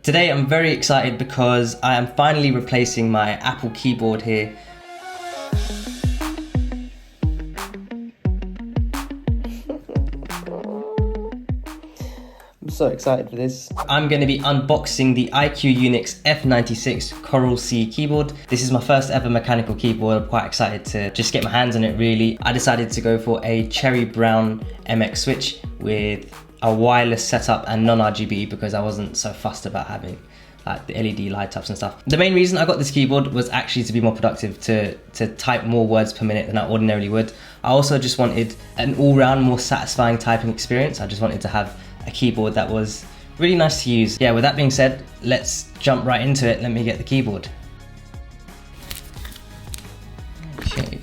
Today I'm very excited because I am finally replacing my Apple keyboard here. I'm so excited for this. I'm going to be unboxing the IQUNIX F96 Coral C keyboard. This is my first ever mechanical keyboard. I'm quite excited to just get my hands on it really. I decided to go for a cherry brown MX switch with a wireless setup and non-RGB because I wasn't so fussed about having like the LED light ups and stuff. The main reason I got this keyboard was actually to be more productive, to type more words per minute than I ordinarily would. I also just wanted an all-round more satisfying typing experience. I just wanted to have a keyboard that was really nice to use. Yeah, with that being said, let's jump right into it. Let me get the keyboard. Okay.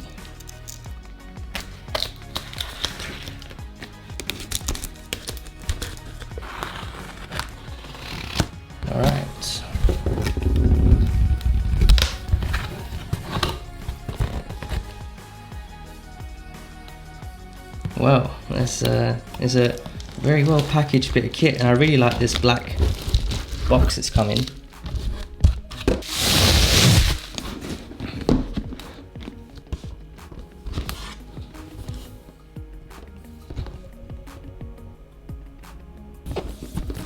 All right. Well, this is a very well packaged bit of kit, and I really like this black box it's come in.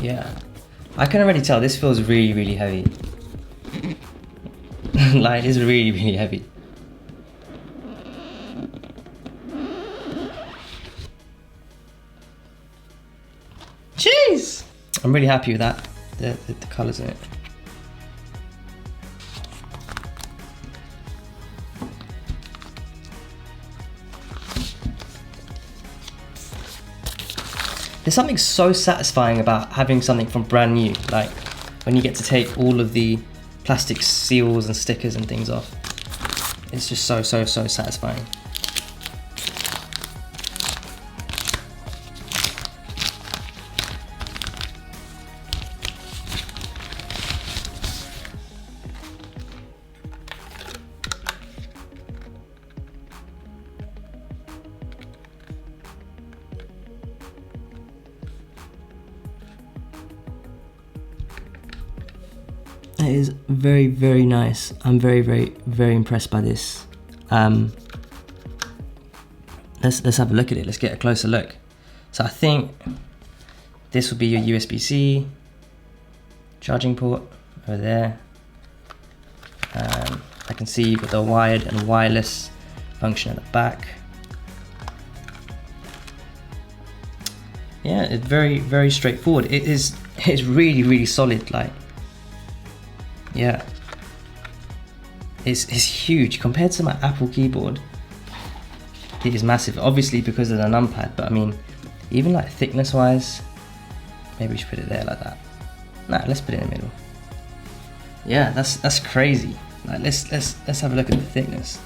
Yeah, I can already tell this feels really, really heavy. Like, it's really, really heavy. Jeez! I'm really happy with that, the colours in it. There's something so satisfying about having something from brand new, like when you get to take all of the plastic seals and stickers and things off. It's just so satisfying. It is very, very nice. I'm very impressed by this. Let's have a look at it. Let's get a closer look. So I think this will be your USB-C charging port over there. I can see you've got the wired and wireless function at the back. Yeah, it's very straightforward. It's really solid. Like, yeah, it's huge compared to my Apple keyboard. It is massive, obviously because of the numpad, but I mean, even like thickness wise, maybe we should put it there like that. Nah, let's put it in the middle. Yeah, that's crazy. Like, let's have a look at the thickness.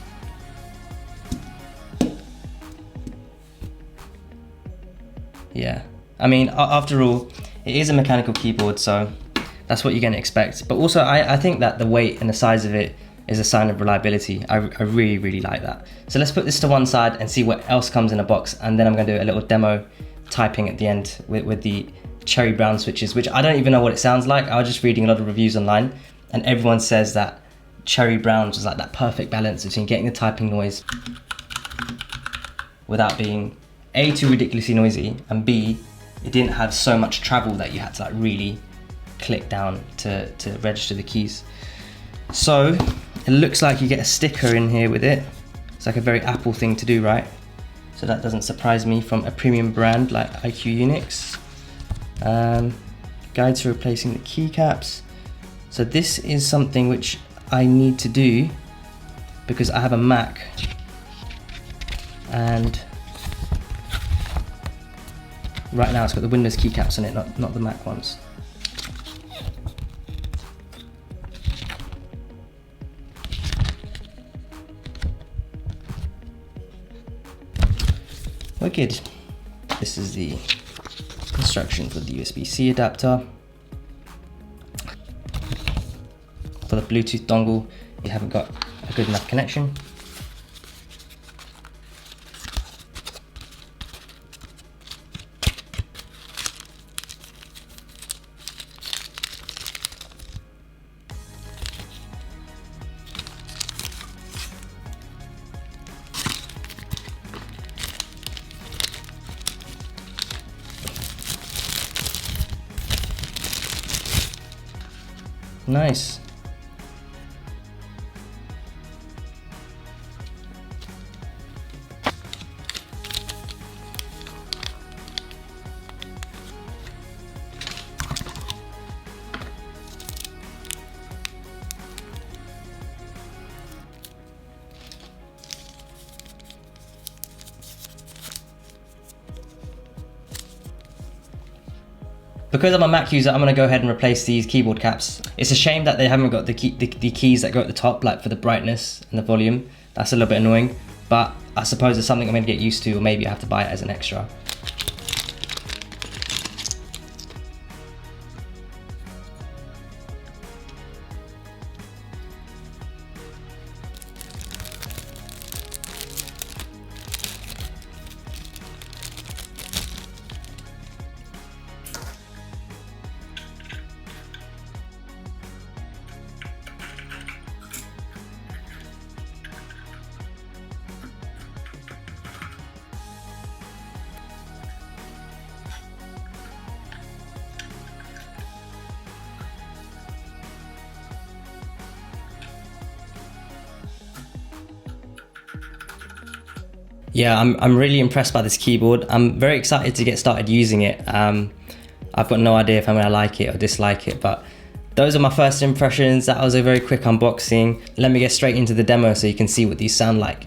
Yeah, I mean, after all, it is a mechanical keyboard, so that's what you're going to expect. But also, I think that the weight and the size of it is a sign of reliability. I really like that. So let's put this to one side and see what else comes in a box, and then I'm going to do a little demo typing at the end with the cherry brown switches, which I don't even know what it sounds like. I was just reading a lot of reviews online, and everyone says that cherry browns was like that perfect balance between getting the typing noise without being A, too ridiculously noisy, and B, it didn't have so much travel that you had to like really click down to register the keys. So it looks like you get a sticker in here with it. It's like a very Apple thing to do, right? So that doesn't surprise me from a premium brand like IQUNIX. Guide to replacing the keycaps. So this is something which I need to do because I have a Mac, and right now it's got the Windows keycaps on it, not the Mac ones. Wicked. This is the instruction for the USB-C adapter. For the Bluetooth dongle, you haven't got a good enough connection. Nice. Because I'm a Mac user, I'm gonna go ahead and replace these keyboard caps. It's a shame that they haven't got the keys that go at the top, like for the brightness and the volume. That's a little bit annoying, but I suppose it's something I'm gonna get used to, or maybe I have to buy it as an extra. Yeah, I'm really impressed by this keyboard. I'm very excited to get started using it. I've got no idea if I'm gonna like it or dislike it, but those are my first impressions. That was a very quick unboxing. Let me get straight into the demo so you can see what these sound like.